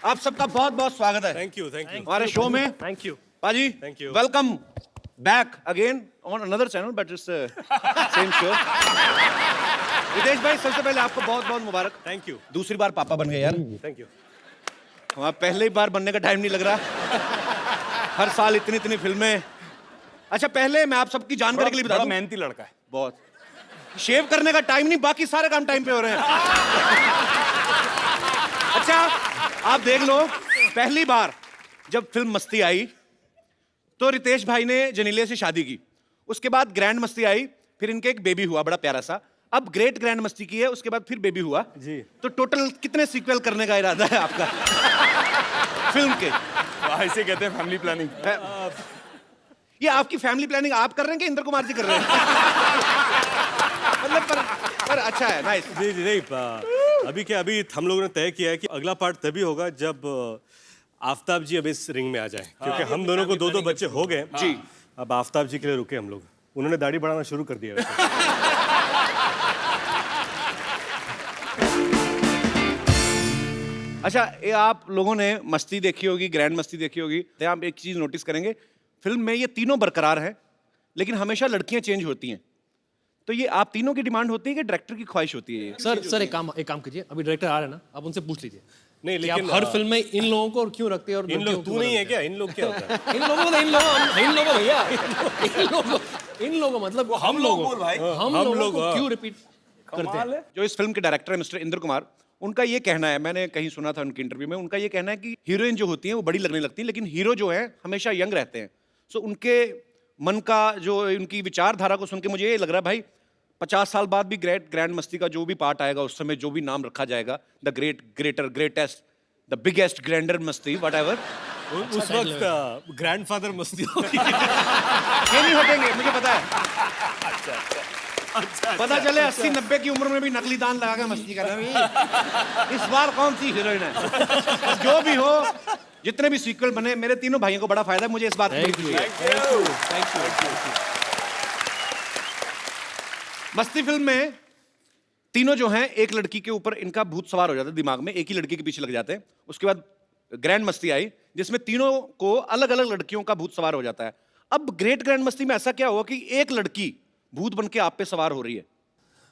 आप सबका बहुत बहुत स्वागत है थैंक यू हमारे शो में। Thank you. पाजी, Thank you. Welcome back again on another channel but it's same show. Ritesh भाई, सबसे पहले आपको बहुत बहुत मुबारक। थैंक यू दूसरी बार पापा बन गए यार। Thank you. हमारा पहले ही बार बनने का टाइम नहीं लग रहा। हर साल इतनी इतनी फिल्में। अच्छा, पहले मैं आप सबकी जानकारी के लिए बता दूं, मेहनती लड़का है बहुत शेव करने का टाइम नहीं, बाकी सारे काम टाइम पे हो रहे हैं। अच्छा, आप देख लो, पहली बार जब फिल्म मस्ती आई तो रितेश भाई ने जनीलिया से शादी की, उसके बाद ग्रैंड मस्ती आई, फिर इनके एक बेबी हुआ बड़ा प्यारा सा, अब ग्रेट ग्रैंड मस्ती की है, उसके बाद फिर बेबी हुआ जी। तो टोटल कितने सीक्वल करने का इरादा है आपका फिल्म के? ऐसे कहते हैं फैमिली प्लानिंग। ये आपकी फैमिली प्लानिंग आप कर रहे हैं कि इंद्र कुमार जी कर रहे हैं? मतलब पर अच्छा है, नाइस। जी जी नहीं, अभी हम लोगों ने तय किया है कि अगला पार्ट तभी होगा जब आफताब जी अब इस रिंग में आ जाएं, क्योंकि हम दोनों को दो बच्चे हो गए जी। अब आफताब जी के लिए रुके हम लोग। उन्होंने दाढ़ी बढ़ाना शुरू कर दिया वैसे। अच्छा, ये आप लोगों ने मस्ती देखी होगी, ग्रैंड मस्ती देखी होगी, तो आप एक चीज नोटिस करेंगे, फिल्म में ये तीनों बरकरार हैं, लेकिन हमेशा लड़कियां चेंज होती हैं। तो ये आप तीनों की डिमांड होती है कि डायरेक्टर की ख्वाहिश होती है? सर एक काम कीजिए, अभी डायरेक्टर आ रहे हैं ना, आप उनसे पूछ लीजिए नहीं कि आप लेकिन हर फिल्म में इन लोगों को क्यों रखते हैं और इन लोग, तू नहीं है क्या? इन लोग क्या होता है? इन लोगों भैया, इन लोगों मतलब हम लोगों हम लोगों को क्यों रिपीट करते हैं? जो इस फिल्म के डायरेक्टर है मिस्टर इंद्र कुमार, उनका ये कहना है, मैंने कहीं सुना था उनके इंटरव्यू में, उनका ये कहना है कि हीरोइन जो होती है वो बड़ी लगने लगती है, लेकिन हीरो जो है हमेशा यंग रहते हैं। सो उनके मन का जो, उनकी विचारधारा को सुन के मुझे ये लग रहा है भाई 50 साल बाद भी ग्रैंड मस्ती का जो भी पार्ट आएगा, उस समय जो भी नाम रखा जाएगा, the greatest, the biggest grander Masti, whatever, उस वक्त ग्रैंडफादर मस्ती होगी। ये नहीं हटेंगे, मुझे पता है। पता चले 80-90 की उम्र में भी नकली दांत लगा के मस्ती कर रहे हैं। इस बार कौन सी हीरोइन है? जो भी हो, जितने भी सीक्वल बने, मेरे तीनों भाइयों को बड़ा फायदा है, मुझे इस बात की बड़ी खुशी है। मस्ती फिल्म में तीनों जो हैं, एक लड़की के ऊपर इनका भूत सवार हो जाता है दिमाग में, एक ही लड़की के पीछे लग जाते हैं। उसके बाद ग्रैंड मस्ती आई, जिसमें तीनों को अलग अलग लड़कियों का भूत सवार हो जाता है। अब ग्रेट ग्रैंड मस्ती में ऐसा क्या हुआ कि एक लड़की भूत बन के आप पे सवार हो रही है?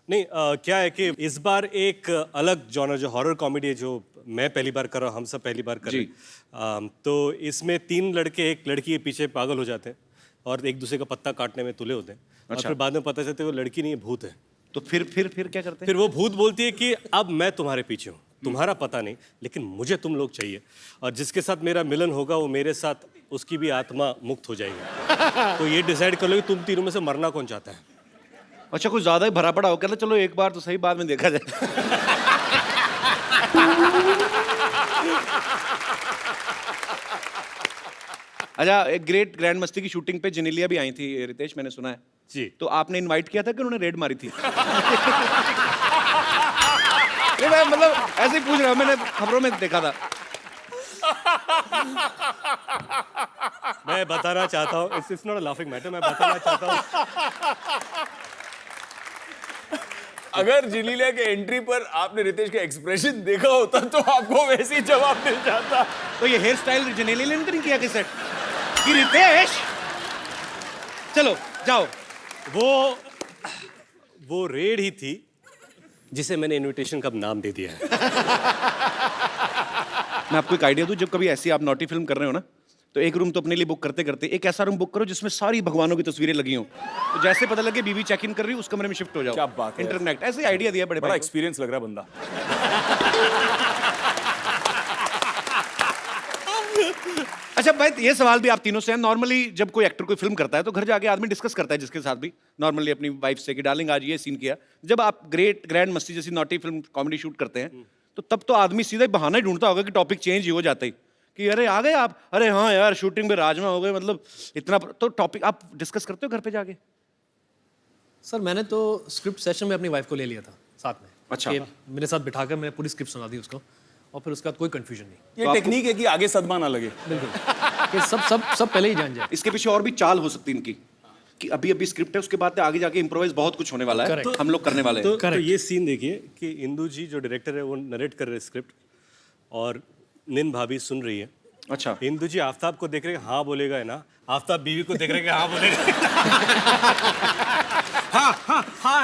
नहीं, क्या है कि इस बार एक अलग जॉनर, जो हॉरर कॉमेडी है, जो मैं पहली बार कर रहा हूँ, हम सब पहली बार कर रहे हैं, तो इसमें 3 लड़के एक लड़की के पीछे पागल हो जाते हैं और एक दूसरे का पत्ता काटने में तुले होते हैं। और फिर बाद में पता चलता है वो लड़की नहीं है, भूत है। तो फिर क्या करते हैं? फिर वो भूत बोलती है कि अब मैं तुम्हारे पीछे हूँ, तुम्हारा पता नहीं, लेकिन मुझे तुम लोग चाहिए, और जिसके साथ मेरा मिलन होगा वो मेरे साथ, उसकी भी आत्मा मुक्त हो जाएगी। तो ये डिसाइड कर लो कि तुम तीनों में से मरना कौन चाहता है। अच्छा, कुछ ज्यादा ही भरा पड़ा हो, कहते चलो एक बार तो सही, बाद में देखा जाए। अच्छा, एक ग्रेट ग्रैंड मस्ती की शूटिंग पे जनीलिया भी आई थी रितेश, मैंने सुना है जी। तो आपने इनवाइट किया था कि उन्होंने रेड मारी थी? नहीं मैं मतलब ऐसे ही पूछ रहा हूं, मैंने खबरों में देखा था। मैं बताना चाहता हूँ, it's not a laughing matter, मैं बताना चाहता हूँ, अगर जिलीलिया के एंट्री पर आपने रितेश का एक्सप्रेशन देखा होता तो आपको वैसे ही जवाब मिल जाता। तो ये हेयर स्टाइल जनीलिया ने नहीं किया कि सेट कि रितेश चलो जाओ? वो रेड ही थी जिसे मैंने इनविटेशन का नाम दे दिया है। मैं आपको एक आइडिया दूं, जब कभी ऐसी आप नॉटी फिल्म कर रहे हो ना, तो एक रूम तो अपने लिए बुक करते करते एक ऐसा रूम बुक करो जिसमें सारी भगवानों की तस्वीरें लगी हों, तो जैसे पता लगे बीवी चेक इन कर रही है, उस कमरे में शिफ्ट हो जाओ। क्या बात है, इंटरनेट ऐसे आइडिया दिया बड़े बड़ा भाई। एक्सपीरियंस लग रहा है बंदा। अच्छा भाई, ये सवाल भी आप तीनों से है। नॉर्मली जब कोई एक्टर कोई फिल्म करता है तो घर जाके आदमी डिस्कस करता है जिसके साथ भी, नॉर्मली अपनी वाइफ से कि डार्लिंग आज ये सीन किया। जब आप ग्रैंड मस्ती जैसी नॉटी फिल्म कॉमेडी शूट करते हैं तो तब तो आदमी सीधा ही बहाना ही ढूंढता होगा कि टॉपिक चेंज ही हो जाता ही कि अरे आ गए आप, अरे हाँ यार शूटिंग में राजमा हो गए, मतलब इतना। तो टॉपिक आप डिस्कस करते हो घर पे जाके? सर मैंने तो स्क्रिप्ट सेशन में अपनी वाइफ को ले लिया था साथ में। अच्छा। कि मेरे साथ बिठाकर मैं पूरी स्क्रिप्ट सुना दी उसको, और फिर उसके बाद कोई कंफ्यूजन नहीं। ये टेक्निक है कि आगे सदमा ना लगे। बिल्कुल कि सब पहले ही जान जाए। इसके पीछे और भी चाल हो सकती है इनकी कि अभी अभी स्क्रिप्ट है, उसके बाद आगे जाके इम्प्रोवाइज बहुत कुछ होने वाला है। Correct. हम लोग करने वाले हैं। तो ये सीन देखिए कि इंदु जी जो डायरेक्टर है वो नरेट कर रहे हैं स्क्रिप्ट, और निन भाभी सुन रही है, अच्छा हिंदू जी आफ्ताब को देख रहे हैं, हाँ बोलेगा है ना, आफ्ताब बीवी को देख रहे हैं कि हाँ बोलेगा। हाँ,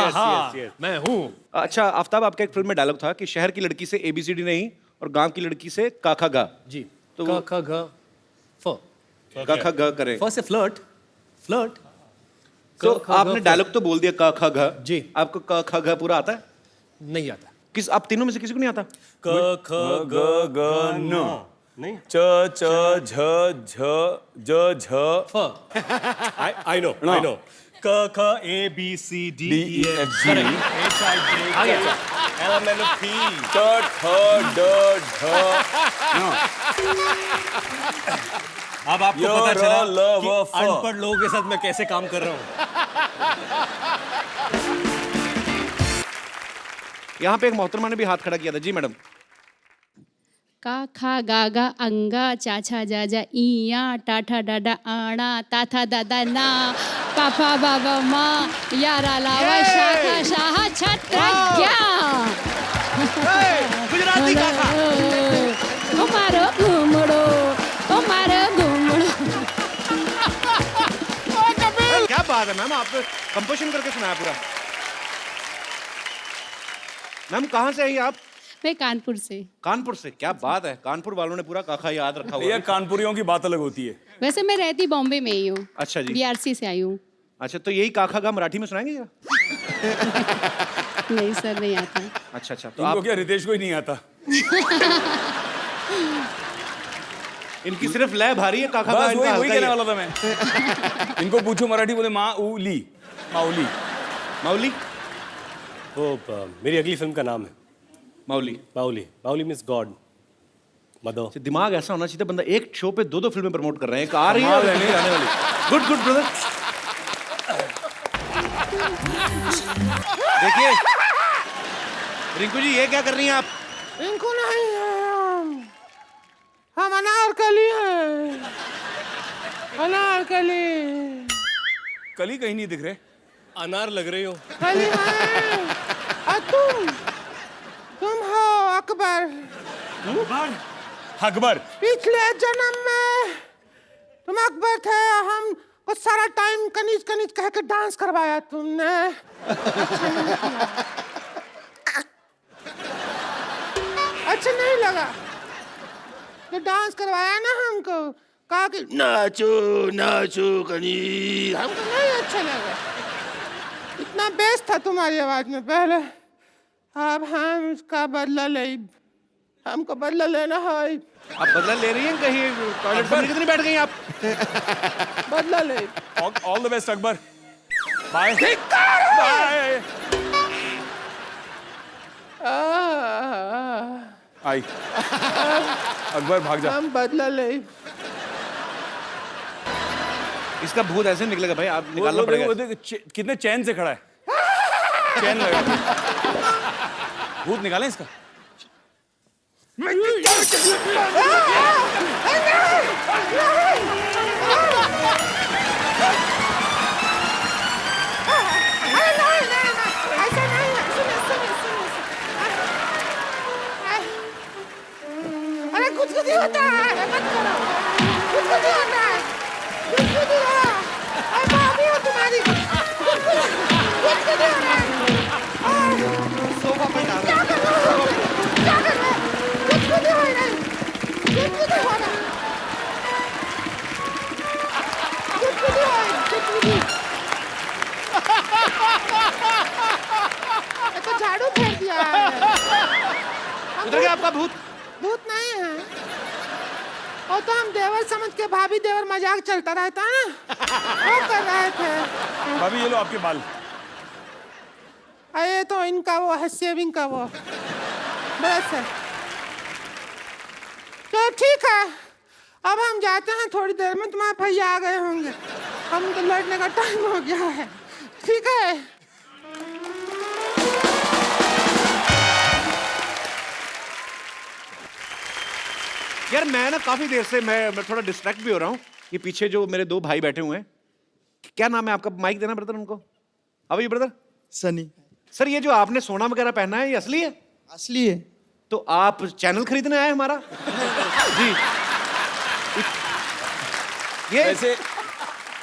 yes, yes, yes. मैं हूँ। अच्छा आफ्ताब, आपका एक फिल्म में डायलॉग था कि शहर की लड़की से ABCD नहीं और गांव की लड़की से का खा गा, जी तो क ख ग फ का खा गा करें। फ से फ्लर्ट फ्लर्ट तो आपने डायलॉग तो बोल दिया का खा गा, जी। आपको का खा गा पूरा आता है? नहीं आता। किस आप तीनों में से किसी को नहीं आता? क ख ग ग न नहीं, च च झ झ ज झ फ आई नो आई नो, क ख ABCD D, E, F, G, आ गया। LMNOP। ट ठ ड ढ अब आपको य, पता र, चला ल, कि व, फ। अनपढ़ लोगों के साथ मैं कैसे काम कर रहा हूँ। यहाँ पे एक मोहतरमा ने भी हाथ खड़ा किया था। जी मैडम। का खा गा गा अंगा चाचा जाजा इया टाठा डाडा आड़ा ताथा दादा ना पापा बाबा माँ यारा लावा शाखा शाह छत्रज्ञा गुजराती काका। तुम्हारो घूमड़ो क्या बात है मैम, आपने कंपोजिशन करके सुनाया पूरा। मैम कहाँ से आई आप? मैं कानपुर से। कानपुर से? क्या बात है, कानपुर वालों ने पूरा काका याद रखा हुआ ये है। कानपुरियों की बात अलग होती है। वैसे मैं रहती बॉम्बे में ही हूँ। अच्छा जी। BRC से आई हूँ। अच्छा तो यही काका गा मराठी में सुनाएंगे क्या? नहीं सर, नहीं आता। अच्छा अच्छा, तो इनको आप क्या रितेश को ही नहीं आता? इनकी सिर्फ लय भारी है, काका गा बस इनका वही हल्का वही ही कहने है। वाला था मैं। इनको पूछो मराठी बोले माऊली माऊली। माउली। वो मेरी अगली फिल्म का नाम है माउली। बाउली। बाउली मीन्स गॉड मदर। अच्छा, दिमाग ऐसा होना चाहिए बंदा एक शो पे दो फिल्में प्रमोट कर रहे हैं, एक आ रही है और एक नहीं आने वाली। Good good brother. देखिए रिंकू जी, ये क्या कर रही हैं आप? इनको नहीं है, हम अनारकली हैं, अनारकली कली कहीं नहीं दिख रहे। अनार लग रही हो। कली हैं। और तुम हो अकबर। अकबर। पिछले जन्म में तुम अकबर थे, हम को सारा टाइम कनीज कनीज कह के डांस करवाया तुमने। अच्छा नहीं लगा तो डांस करवाया ना हमको, कहा कि नाचो नाचो कनी, हमको नहीं अच्छा लगा। इतना बेस था तुम्हारी आवाज में पहले, अब हम उसका बदला ले, हमको बदला लेना है। आप बदला ले रही हैं कहीं टॉयलेट पर कितनी बैठ गई आप? बदला ले। All the best Akbar. Bye bye. आई अकबर भाग जा। हम बदला ले। इसका भूत ऐसे निकलेगा भाई, आप निकालना वो पड़ेगा। देखो, कितने चैन से खड़ा है। चैन लगा भूत निकालें इसका। ऐसा नहीं है, अरे कुछ कुछ होता है, मत करो, कुछ कुछ होता है, कुछ कुछ हो रहा है, अरे भाभी हो तुम्हारी, कुछ कुछ हो रहा है, क्या कर रहे हो, क्या कर रहे हो, कुछ कुछ हो रहा है, कुछ कुछ हो रहा है, कुछ कुछ हो रहा है, कुछ कुछ। ये तो झाड़ू फेर दिया है। उधर गया आपका भूत। भूत नहीं है, वो तो हम देवर समझ के भाभी देवर मजाक चलता रहता है ना, वो कर रहे थे। भाभी ये लो आपके बाल। अरे तो इनका वो है सेविंग का वो ब्रश है। तो ठीक है, अब हम जाते हैं, थोड़ी देर में तुम्हारे भैया आ गए होंगे, हम तो लड़ने का टाइम हो गया है। ठीक है। यार मैं ना काफी देर से मैं थोड़ा डिस्ट्रैक्ट भी हो रहा हूँ। ये पीछे जो मेरे दो भाई बैठे हुए हैं, क्या नाम है आपका? माइक देना ब्रदर उनको। अब ये ब्रदर सनी। सर, ये जो आपने सोना वगैरह पहना है ये असली है? असली है। तो आप चैनल खरीदने आए हमारा? जी। ये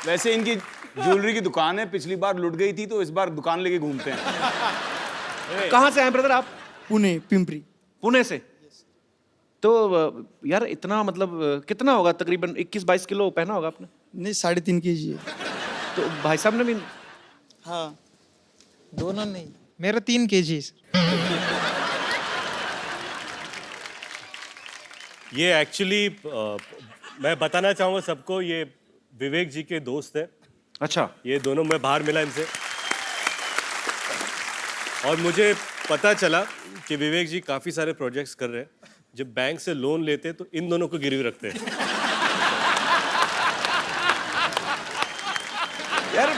वैसे इनकी ज्वेलरी की दुकान है, पिछली बार लुट गई थी तो इस बार दुकान लेके घूमते हैं। कहाँ से आए ब्रदर आप? पुणे, पिंपरी। पुणे से? तो यार इतना मतलब कितना होगा तकरीबन 21-22 किलो पहना होगा आपने? नहीं 3.5 kg है। तो भाई साहब ने भी हाँ, दोनों नहीं, मेरा 3 kg है। ये एक्चुअली मैं बताना चाहूँगा सबको, ये विवेक जी के दोस्त हैं। अच्छा। ये दोनों मैं बाहर मिला इनसे और मुझे पता चला कि विवेक जी काफ़ी सारे प्रोजेक्ट्स कर रहे हैं। जब बैंक से लोन लेते हैं तो इन दोनों को गिरवी रखते हैं। यार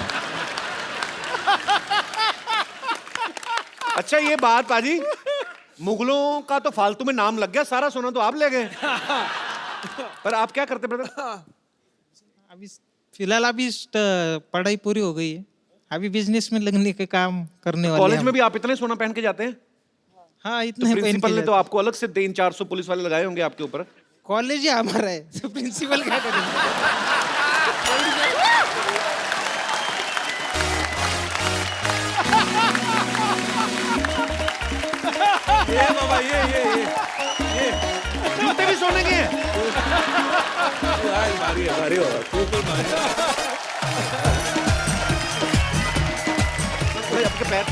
अच्छा ये बात पाजी, मुगलों का तो फालतू में नाम लग गया, सारा सोना तो आप ले गए। पर आप क्या करते ब्रदर? अभी फिलहाल पढ़ाई पूरी हो गई है, अभी बिजनेस में लगने के काम करने वाले कॉलेज हैं में हम। भी आप इतने सोना पहन के जाते हैं? हाँ, तो इतने प्रिंसिपल ने तो आपको अलग से 300-400 पुलिस वाले लगाए होंगे आपके ऊपर। कॉलेज ही हमारा है, तो प्रिंसिपल क्या करेंगे? ये बाबा ये जूते भी सोने के हैं? भाई, आपके पैर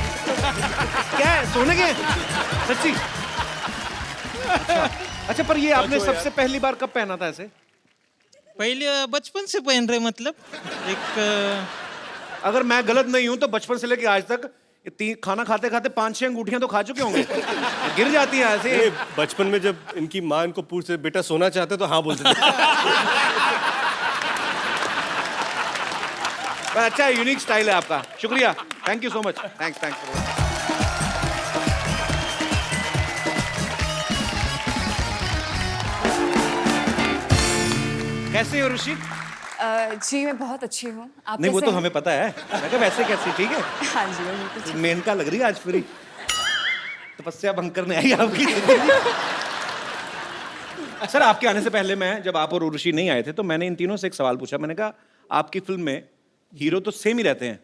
क्या है, सोने के हैं? सच्ची? अच्छा पर ये आपने सबसे पहली बार कब पहना था ऐसे? पहले बचपन से पहन रहे, मतलब एक अगर मैं गलत नहीं हूं तो बचपन से लेके आज तक खाना खाते खाते 5-6 अंगूठियां तो खा चुके होंगे। गिर जाती हैं ऐसे। ये बचपन में जब इनकी माँ इनको पूछते बेटा सोना चाहते तो हाँ बोलते थे। अच्छा यूनिक स्टाइल है आपका, शुक्रिया, thank you so much, thanks. कैसे हो ऋषि? जी मैं बहुत अच्छी हूँ। आप नहीं वो कैसे तो हैं? हमें पता है, मैं कहा वैसे कैसी, ठीक है? हाँ जी मैं बिल्कुल ठीक। मेनका लग रही है आज पूरी तपस्या भंग करने आई आपकी। सर आपके आने से पहले मैं, जब आप और उर्वशी नहीं आए थे तो मैंने इन तीनों से एक सवाल पूछा। मैंने कहा आपकी फिल्म में हीरो तो सेम ही रहते हैं,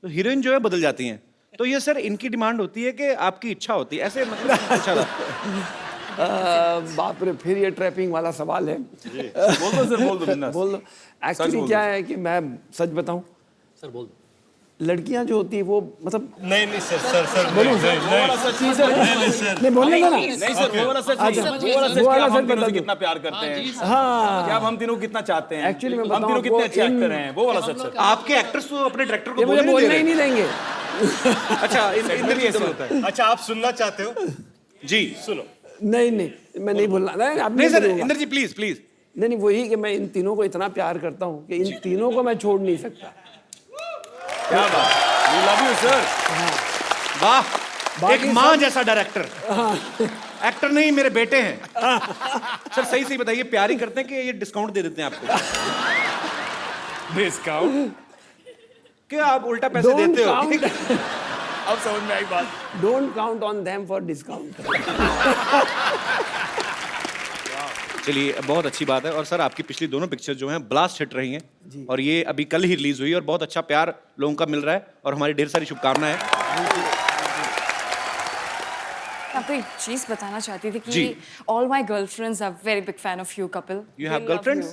तो हीरोइन जो है बदल जाती हैं, तो ये सर इनकी डिमांड होती है कि आपकी इच्छा होती है, ऐसे मतलब पूछा था। बाप रे, फिर ये ट्रैपिंग वाला सवाल है। बोल दो सर, बोल दो बिंदास। बोल दो। एक्चुअली क्या है कि मैं सच बताऊं, सर बोल दो। लड़कियां जो होती है वो मतलब नहीं सर नहीं बोलने का ना। नहीं सर, वो वाला सच नहीं। अच्छा, वो वाला सच वो वाला कि आप हम सच तीनों बता से दो। कितना प्यार करते हैं, हाँ, क्या आप हम तीनों को कितना चाहते हैं, Actually मैं हम बताऊं तीनों कितने आपको, अच्छे एक्टर हैं, वो वाला सच सर। आपके एक्टर्स तो अपने डायरेक्टर को ये मुझे बोलने बोलने नहीं ही दे नहीं देंगे। रहे। अच्छा इंद्र जी ऐसे होता है। अच्छा आप सुनना चाहते हो? जी सुनो। नहीं मैं नहीं बोलना। नहीं sir, Indra ji please please. नहीं वही कि मैं इन तीनों को इतना प्यार करता हूँ कि इन तीनों को मैं छोड़ नहीं सकता। क्या बात, वी लव यू सर। वाह, एक माँ जैसा डायरेक्टर। एक्टर नहीं, मेरे बेटे हैं। सर सही बताइए, प्यार ही करते हैं कि ये डिस्काउंट दे देते हैं आपको? डिस्काउंट? क्या आप उल्टा पैसे देते हो? अब समझ में आई बात। Don't count on them for discount. चलिए बहुत अच्छी बात है। और सर आपकी पिछली दोनों पिक्चर जो हैं ब्लास्ट हिट रही हैं, और ये अभी कल ही रिलीज हुई और बहुत अच्छा प्यार लोगों का मिल रहा है, और हमारी ढेर सारी शुभकामनाएं हैं। आपको एक चीज बताना चाहती थी जी। कि all my girlfriends are very big fan of you Kapil. You have girlfriends?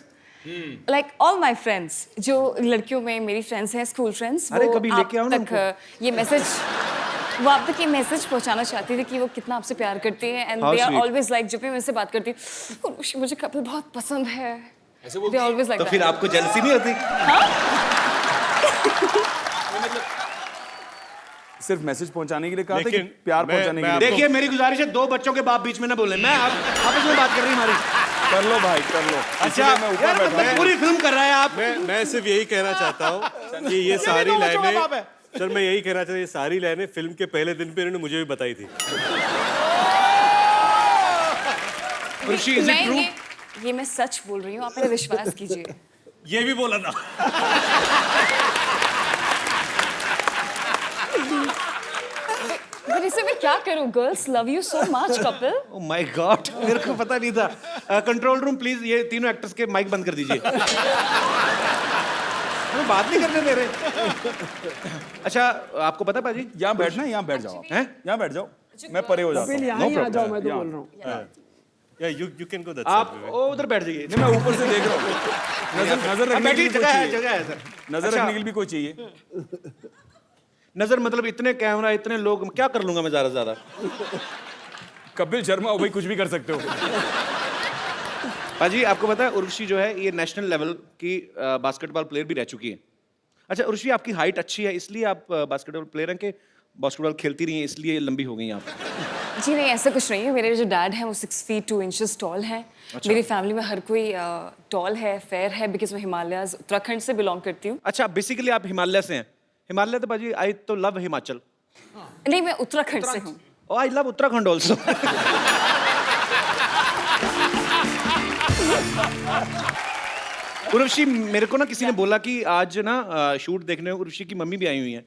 Like all my friends, जो लड़कियों में मेरी फ्रेंड्स हैं, स्कूल फ्रेंड्स, अरे वो कभी आप लेके आओ ना तक ये मैसेज, वो आप तक ये मैसेज पहुंचाना चाहती थी कि वो कितना आपसे प्यार करती है, and How they are sweet. Always like, जब भी मैं उनसे बात करती हूँ मुझे कपिल बहुत पसंद है, दे ऑलवेज लाइक तो फिर आपको जेलसी नहीं होती? सिर्फ मैसेज पहुंचाने के लिए कहा था कि लेकिन प्यार मैं- पहुंचाने के मैं लिए? देखिए मेरी गुजारिश है, 2 बच्चों के बाप बीच में ना बोले। मैं आपस में बात कर रही हमारी। कर लो भाई, कर लो। अच्छा इसीलिए मैं ऊपर यार, बैठा मतलब हूं। पूरी फिल्म कर रहा है आप। मैं सिर्फ यही कहना चाहता हूँ कि ये सारी दो बच्चों का बाप लाइनें, है। सर मैं यही कहना चाहता हूँ, ये सारी लाइनें फिल्म के पहले दिन पे इन्होंने मुझे भी बताई थी। ऋषि, is it true? ये मैं सच बोल रही हूँ, आप मेरा विश्वास कीजिए। ये भी बोला था। But वैसे मैं क्या करूं? Girls love you so much Kapil. Oh my God, मेरे को पता नहीं था। कंट्रोल रूम प्लीज, ये तीनों एक्टर्स के माइक बंद कर दीजिए। हमें बात नहीं करने दे रहे। अच्छा, आपको पता पाजी? यहाँ बैठना, यहाँ बैठ जाओ आप। हैं? यहाँ बैठ जाओ, मैं परे हो जाता कपिल हूँ। यहाँ ही आ जाओ, मैं तो बोल रहा हूँ। Yeah, you can go that आप side. ओ उधर बैठ जाइए। नहीं, मैं ऊपर से देख रहा हूँ। नजर रखने के बैठिए, लिए कोई जगह है, चाहिए। जगह है सर। नजर अच्छा, रखने के लिए भी कोई चाहिए। नजर मतलब इतने कैमरा, इतने लोग, क्या कर लूंगा मैं ज्यादा से ज्यादा? कपिल शर्मा हो भाई, कुछ भी कर सकते हो। पाजी आपको पता है उर्वशी जो है ये नेशनल लेवल की बास्केटबॉल प्लेयर भी रह चुकी है। अच्छा उर्वशी, आपकी हाइट अच्छी है इसलिए आप बास्केटबॉल प्लेयर हैं कि बास्केटबॉल खेलती रही हैं इसलिए लंबी हो गई आप? जी नहीं, ऐसा कुछ नहीं है। मेरे जो डैड हैं वो 6 feet 2 inches टॉल हैं। मेरी फैमिली में हर कोई टॉल है, फेयर है, बिकॉज मैं हिमालयाज उत्तराखंड से बिलोंग करती हूँ। अच्छा, बेसिकली आप हिमालय से हैं। हिमालय तो पाजी आई तो लव हिमाचल। नहीं, मैं उत्तराखंड से हूँ। Oh, I love Uttarakhand also. Urvashi, मेरे को ना किसी ने बोला कि आज ना शूट देखने को उर्वशी की मम्मी भी आई हुई है।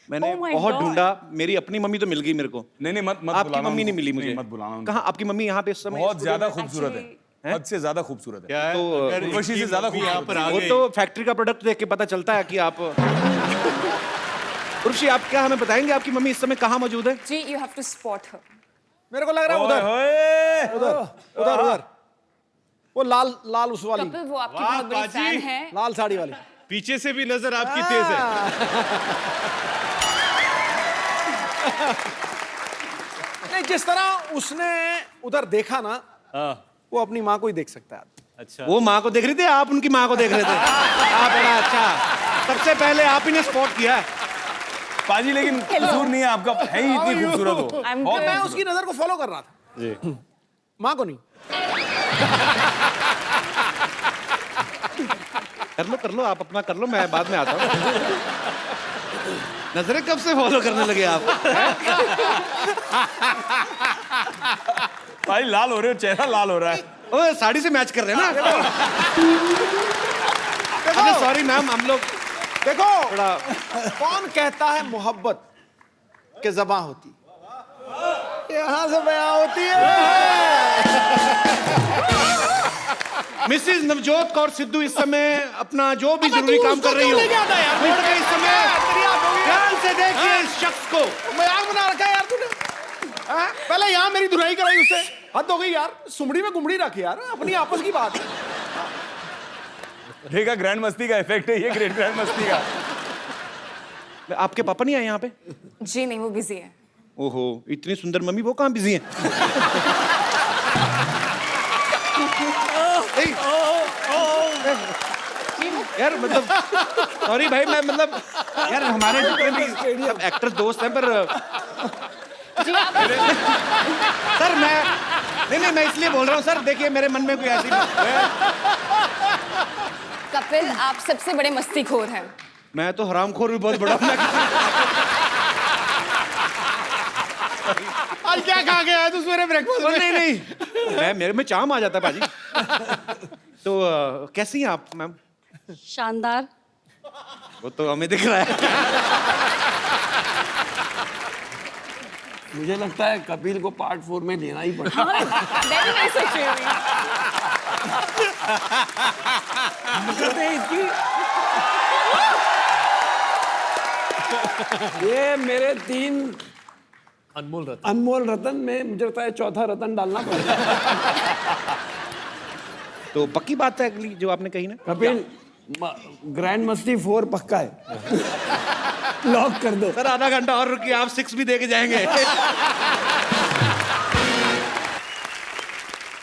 मैंने Oh my बहुत God. ढूंढा, मेरी अपनी मम्मी तो मिल गई मेरे को। नहीं नहीं, मत आपकी बुलाना मम्मी नहीं उनको। मिली मुझे। नहीं, मत बुलाना उनको। कहाँ आपकी मम्मी? यहाँ पे इस समय बहुत ज्यादा खूबसूरत है, Actually- हद से ज्यादा खूबसूरत है। क्या है? तो, अगर उर्वशी से इनकी ज्यादा मम्मी खूबसूरत यहाँ पर आ वो गई। तो फैक्ट्री का प्रोडक्ट देख के पता चलता है कि आप। उर्वशी, आप क्या हमें बताएंगे आपकी मम्मी इस समय कहाँ मौजूद है? जी, यू हैव टू स्पॉट हर। मेरे को लग रहा है ओए, उधर ओए। उधर उधर वो लाल लाल उस वाली कपिल वो आपकी वाह, बहुत बड़ी बाजी। फैन है। लाल साड़ी वाली। पीछे से भी नजर आपकी तेज है। नहीं, जिस तरह उसने उधर देखा ना, वो अपनी माँ को ही देख सकता है। अच्छा, वो माँ को देख रही थी, आप उनकी माँ को देख रहे थे। आप बड़ा अच्छा, सबसे पहले आप ही ने स्पॉट किया है। पाजी लेकिन कसूर नहीं है आपका, है ही इतनी खूबसूरत हो। I'm बहुत good. मैं उसकी नजर को फॉलो कर रहा था, जी। माँ को नहीं। कर लो आप अपना कर लो, मैं बाद में आता हूँ। नजरें कब से फॉलो करने लगे आप? भाई लाल हो रहे हो, चेहरा लाल हो रहा है। ओ, साड़ी से मैच कर रहे हैं ना? अच्छा सॉरी मैम, हम लोग देखो थोड़ा। कौन कहता है मोहब्बत के ज़बां होती, यहाँ से बयां होती है। मिसिज नवजोत कौर सिद्धू इस समय अपना जो भी जरूरी काम कर रही हो, छोड़ के इस समय ध्यान से देखिए इस शख्स को। मजाक बना रखा है यार तूने। हाँ? पहले यहाँ मेरी धुलाई कराई उससे, हद हो गई यार। सुमड़ी में गुमड़ी रख यार, अपनी आपस की बात है। देखा, ग्रैंड मस्ती का इफेक्ट है ये, ग्रेट ग्रैंड मस्ती का। आपके पापा नहीं आए यहाँ पे? जी नहीं, वो बिजी है। ओहो, इतनी सुंदर मम्मी, वो कहाँ बिजी हैं? यार मतलब सॉरी भाई, मैं मतलब यार हमारे जितने भी सब एक्टर दोस्त हैं, पर जी आप सर नहीं मैं इसलिए बोल रहा हूँ सर, देखिए मेरे मन में कोई ऐसी कपिल, आप सबसे बड़े मस्तीखोर हैं। मैं तो हरामखोर भी बहुत बड़ा हूँ। आज क्या खा के आया तू सवेरे ब्रेकफास्ट में? नहीं मैं मेरे में चाम आ जाता है भाजी। तो कैसी हैं आप मैम? शानदार। वो तो हमें दिख रहा है। मुझे लगता है कपिल को पार्ट 4 में लेना ही पड़ेगा। मैं भी नहीं सोच रही हूँ। कहते हैं इसकी ये मेरे 3 अनमोल रतन में मुझे लगता है चौथा रतन डालना पड़ेगा। तो पक्की बात है अगली जो आपने कही ना? कपिल, ग्रैंड मस्ती 4 पक्का है। लॉक कर दो। सर आधा घंटा और रुकिए, आप 6 भी दे के जाएंगे।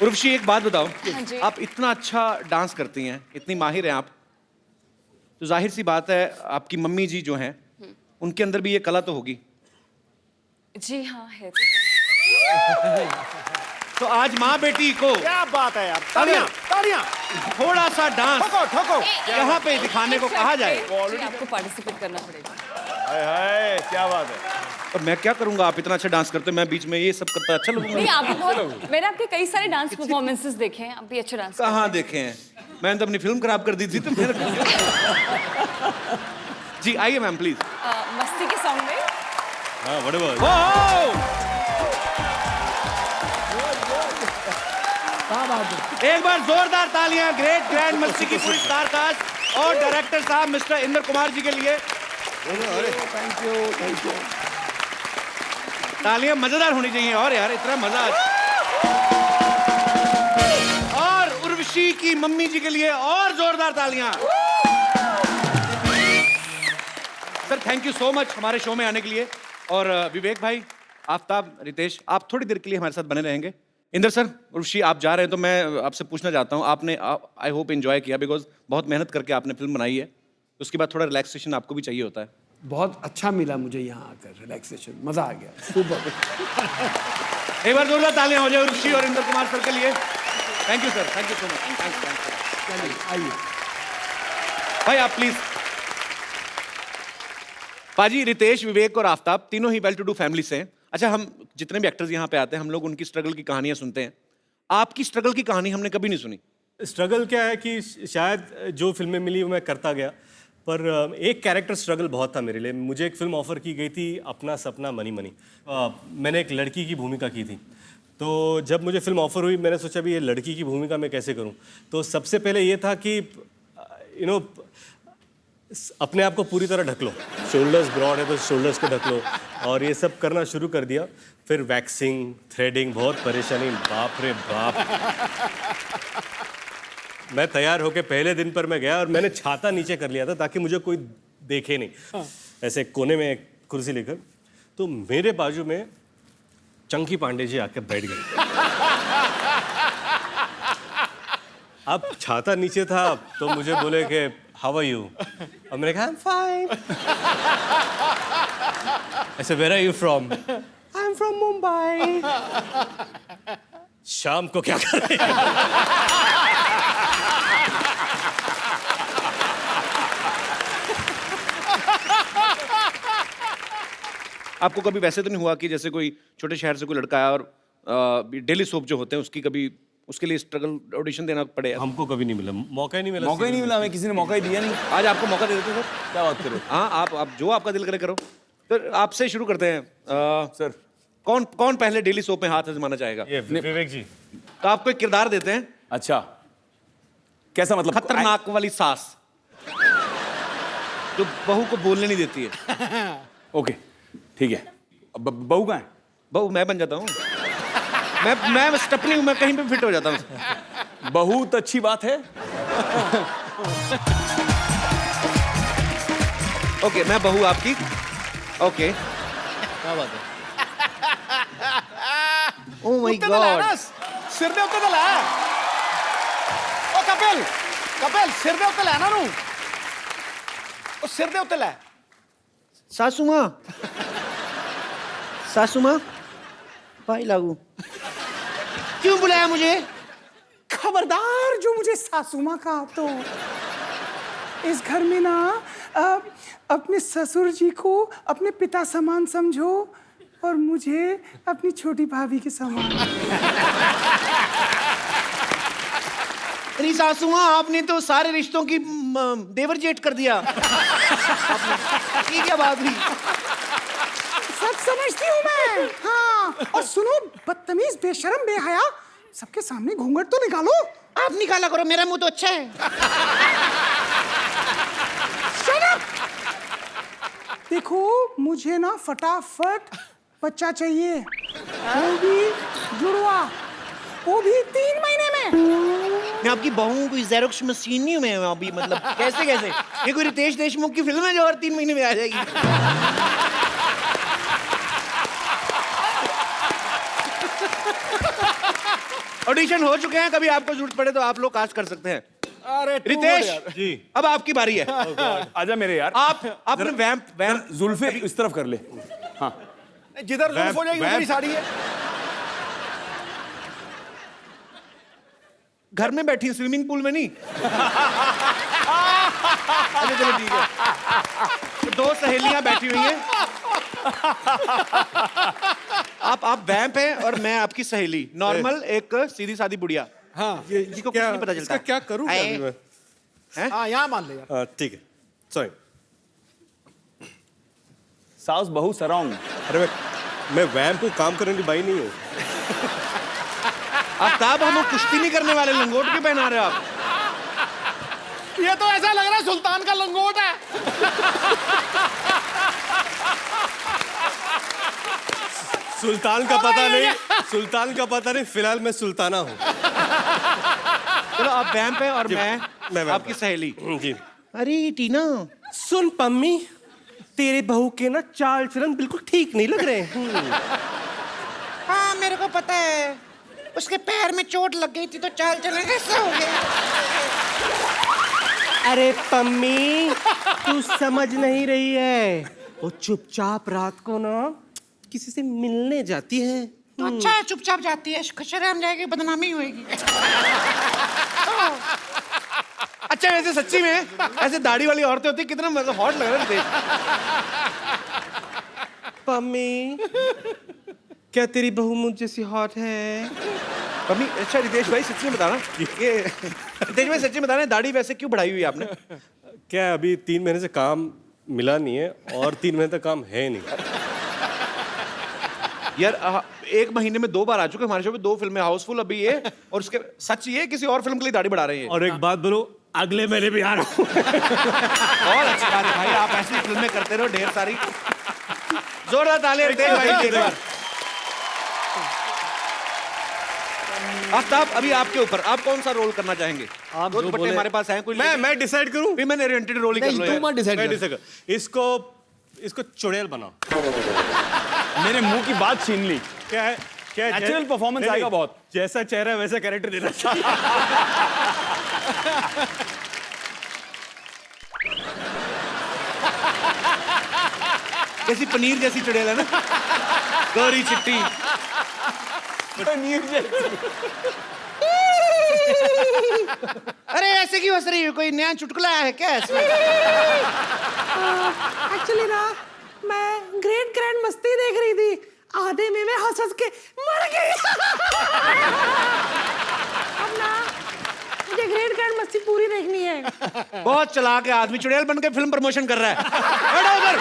उर्वशी एक बात बताओ, हाँ जी। आप इतना अच्छा डांस करती हैं, इतनी माहिर हैं आप, तो जाहिर सी बात है आपकी मम्मी जी जो हैं उनके अंदर भी ये कला तो होगी। जी हाँ है। तो आज माँ बेटी को क्या बात है यार, तालियां तालियां। थोड़ा सा डांस ठोको ठोको। यहाँ पे दिखाने को कहा जाए। जी, आपको पार्टिसिपेट करना पड़ेगा। हाय हाय, क्या बात है। और मैं क्या करूंगा, आप इतना अच्छा डांस करते हो, मैं बीच में ये सब करता अच्छा नहीं, लगूंगा? आप बहुत, मैंने आपके कई सारे डांस परफॉर्मेंसेस देखे हैं, आप भी अच्छा डांस कहाँ देखे हैं? मैंने तो अपनी फिल्म खराब कर दी थी तो मेरे। जी आइए मैम प्लीज। मस्ती के सॉन्ग में हाँ बड़े बहुत एक बार जोरदार तालियां ग्रेट ग्रैंड मस्ती की पूरी स्टार कास्ट और डायरेक्टर साहब मिस्टर इंद्र कुमार जी के लिए। Thank you. तालियां मजेदार होनी चाहिए और यार इतना मजा। और उर्वशी की मम्मी जी के लिए और जोरदार तालियां। Sir thank you so much हमारे शो में आने के लिए। और विवेक भाई, आफ्ताब, रितेश, आप थोड़ी देर के लिए हमारे साथ बने रहेंगे। इंद्र सर, उर्वशी आप जा रहे हैं तो मैं आपसे पूछना चाहता हूँ, आपने आई होप एंजॉय किया, बिकॉज बहुत मेहनत करके आपने फिल्म बनाई है, उसके बाद थोड़ा रिलैक्सेशन आपको भी चाहिए होता है। बहुत अच्छा मिला मुझे यहाँ आकर, रिलैक्सेशन, मजा आ गया, सुपर। एक बार जोरदार तालियां हो जाए उर्वशी और इंद्र कुमार सर के लिए। Thank you sir, thank you so much. Thanks. आइए भाई आप प्लीज। पाजी, रितेश, विवेक और आफ्ताब तीनों ही वेल टू डू फैमिली से हैं। अच्छा, हम जितने भी एक्टर्स यहाँ पे आते हैं हम लोग उनकी स्ट्रगल की कहानियां सुनते हैं। आपकी स्ट्रगल की कहानी हमने कभी नहीं सुनी। स्ट्रगल क्या है कि शायद जो फिल्में मिली वो मैं करता गया, पर एक कैरेक्टर स्ट्रगल बहुत था मेरे लिए। मुझे एक फिल्म ऑफर की गई थी, अपना सपना मनी मनी। मैंने एक लड़की की भूमिका की थी, तो जब मुझे फिल्म ऑफर हुई मैंने सोचा भी ये लड़की की भूमिका मैं कैसे करूं। तो सबसे पहले ये था कि अपने आप को पूरी तरह ढक लो, शोल्डर्स ब्रॉड है तो शोल्डर्स को ढक लो, और ये सब करना शुरू कर दिया। फिर वैक्सिंग, थ्रेडिंग, बहुत परेशानी, बाप रे बाप। मैं तैयार होके पहले दिन पर मैं गया और मैंने छाता नीचे कर लिया था ताकि मुझे कोई देखे नहीं, ऐसे कोने में एक कुर्सी लेकर। तो मेरे बाजू में चंकी पांडे जी आके बैठ गए। अब छाता नीचे था तो मुझे बोले कि हाउ आर यू, और मैंने कहा आई एम फाइन। ऐसे where are you from, I am from Mumbai. शाम को क्या कर रहे हैं? आपको कभी वैसे तो नहीं हुआ कि जैसे कोई छोटे शहर से कोई लड़का आया और डेली सोप जो होते हैं उसकी कभी उसके लिए स्ट्रगल ऑडिशन देना पड़े? हमको कभी नहीं मिला, मौका ही नहीं मिला। मौका ही नहीं मिला, हमें किसी ने मौका ही दिया नहीं। आज आपको मौका दे देते सर। क्या बात करो। हाँ, आप जो आपका दिल करे करो। तो आपसे शुरू करते हैं। सर कौन पहले डेली सोप में हाथ आजमाना चाहेगा? ये विवेक जी। तो आपको एक किरदार देते हैं। अच्छा, कैसा मतलब? खतरनाक वाली सास जो बहू को बोलने नहीं देती है। ओके ठीक है। अब बहू कहाँ है? बहू मैं बन जाता हूँ। मैं स्टपनी हूँ, मैं कहीं पे फिट हो जाता हूँ। बहुत अच्छी बात है। ओके, मैं बहू आपकी। ओके, क्या बात है? Oh my God. सिर दे उत्ते ला। ओ कपिल सिर दे उत्ते ला नू। ओ सिर दे उत्ते ला। सासू माँ भाई लागू क्यों बुलाया मुझे? खबरदार जो मुझे सासू माँ कहा तो इस घर में ना अपने ससुर जी को अपने पिता समान समझो और मुझे अपनी छोटी भाभी के समान। अरे सासू माँ, आपने तो सारे रिश्तों की देवर जेठ कर दिया। ये क्या बात हुई? सब समझती हूँ मैं। हाँ, और सुनो, बदतमीज, बेशरम, बेहया, सबके सामने घूंघट तो निकालो। आप निकाला करो, मेरा मुंह तो अच्छा है। Shut up! देखो, मुझे ना फटाफट बच्चा चाहिए, वो भी जुड़वा, वो भी 3 महीने में। मैं आपकी बहू कोई ज़ेरोक्स मशीन नहीं हूँ मैं अभी, मतलब कैसे ये कोई रितेश देशमुख की फिल्म है जो और 3 महीने में आ जाएगी। ऑडिशन हो चुके हैं, कभी आपको जरूरत पड़े तो आप लोग कास्ट कर सकते हैं। अरे रितेश जी, अब आपकी बारी है। आजा मेरे यार। आपने वैम्प जुल्फे इस तरफ कर ले। हाँ, जिधर जुल्फ हो जाएगी उधर ही साड़ी है। घर में बैठी स्विमिंग पूल में नहीं। अच्छा चलो ठीक है। 2 सहेलियां बैठी हुई हैं। आप वैम्प हैं और मैं आपकी सहेली, नॉर्मल एक सीधी सादी बुढ़िया। हाँ, जिसको कुछ नहीं पता चलता। क्या करूँ क्या अभी मैं? हाँ, यहाँ मान ले यार। ठीक है, सॉरी। साउस बहू सराउंड। अरे मैं वैम्प हूँ, काम करने की बाई नहीं हूँ। आफ्ताब, हम कुश्ती नहीं करने वाले, लंगोट क्यों पहना रहे हो आप? ये तो ऐसा लग रहा है सुल्तान का लंगोट है। सुल्तान का पता नहीं, सुल्तान का पता नहीं, फिलहाल मैं सुल्ताना हूँ। चलो, आप वैम्प हैं और मैं वैम्प आपकी हूँ। सहेली। जी। अरे टीना, सुन पम्मी, तेरे बहू के ना चाल चलन बिल्कुल ठीक नहीं लग रहे। हाँ मेरे को पता है, उसके पैर में चोट लग गई थी तो चाल चलन कैसे हो गया। अरे पम्मी, तू समझ नहीं रही है, वो चुपचाप रात को ना किसी से मिलने जाती है। तो अच्छा है, चुपचाप जाती है, शर्म जाएगी, बदनामी होएगी। अच्छा वैसे सच्ची में ऐसे दाढ़ी वाली औरतें होती, कितना मतलब हॉट लग रहा है। पम्मी, क्या तेरी बहू मुझ जैसी हॉट है? मम्मी, अच्छा रितेश भाई सच्ची में बताना, ये रितेश भाई सच्ची में बताना, दाढ़ी वैसे क्यों बढ़ाई हुई है आपने? क्या अभी 3 महीने से काम मिला नहीं है और 3 महीने तक काम है नहीं। यार 1 महीने में 2 बार आ चुके हमारे शो पे, 2 फिल्में, हाउसफुल अभी ये, और उसके सच ये किसी और फिल्म के लिए दाढ़ी बढ़ा रहे हैं। और एक बात बोलो, अगले महीने भी आ रहा हूँ। और अच्छी बात है भाई, आप ऐसी फिल्में करते रहो ढेर सारी। जोरदार तालियां रितेश भाई के लिए। आफ्ताब, अभी आपके ऊपर, आप कौन सा रोल करना चाहेंगे? आप दो जो दुपट्टे बोले। हमारे पास हैं, कोई मैं डिसाइड करूं? विमेन ओरिएंटेड रोल ही कर लो नहीं, तुम यार। मत डिसाइड मैं कर। डिसाइड कर। इसको चुड़ैल बनाओ। मेरे मुंह की बात छीन ली। क्या है? क्या है? Natural performance नहीं, आएगा नहीं, बहुत। जैसा चेहरा वैसा कैरेक्टर देना चाहिए। जैसी पनीर जैसी चुड़ैल है ना, गौरी चिट्टी। अरे ऐसे क्यों हंस रही हो? कोई नया चुटकुला आया है क्या इसमें? एक्चुअली ना मैं ग्रैंड मस्ती देख रही थी, आधे में मैं हंस हंस के मर गई। अब ना मुझे ग्रैंड मस्ती पूरी देखनी है। बहुत चालाक है आदमी, चुड़ैल बन के फिल्म प्रमोशन कर रहा है। बैठो उधर।